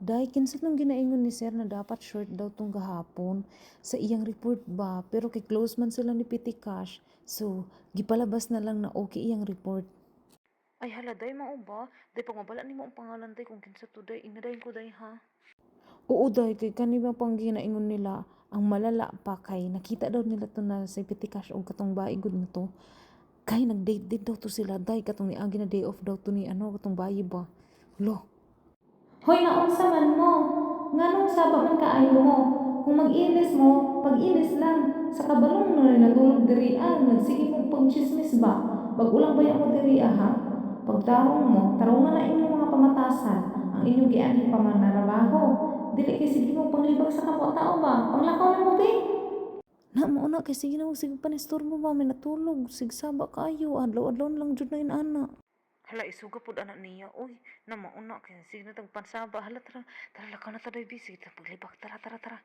Day, kinsa nung ginaingon ni sir na dapat short daw tong gahapon sa iyang report ba? Pero kay close man sila ni Petty Cash. So, gipalabas na lang na okay iyang report. Ay hala, day, mao ba? Day, pangabala ni mo ang pangalan, day, kung kinsa to, day. Inadayin ko, day, ha? Oo, day, kay kanina pang ginaingon nila, ang malala pa kay nakita daw nila to na sa Petty Cash o katong bahay gud na to. Kay nag-date din daw to sila, day, katong niagi na day off daw to ni ano, katong bayi ba? Lo, hoy, naunsa man mo. Nganong saba man kaayo mo. Kung mag-inis mo, pag-inis lang. Sa kabalong no natulog diri nagsige mo pagchismis ba? Pag-ulang baya mo diri ha? Pagtarong mo, tarungan na inyong mga pamatasan. Ang inyong gianhi pa man na trabaho. Dili kay sige mo panglibag sa kapwa tao ba? Panglakaw na mo, be? Na mo na kay sige na mo sige panistorbo ba may natulog sig saba kayo adlaw-adlaw na lang jud na inana. Hala, isuga pod anak niya. Uy, na mauna kay sige na tag pansaba. Hala, tara, tara lakaw na ta day busy. Paglibak, tara, tara, tara.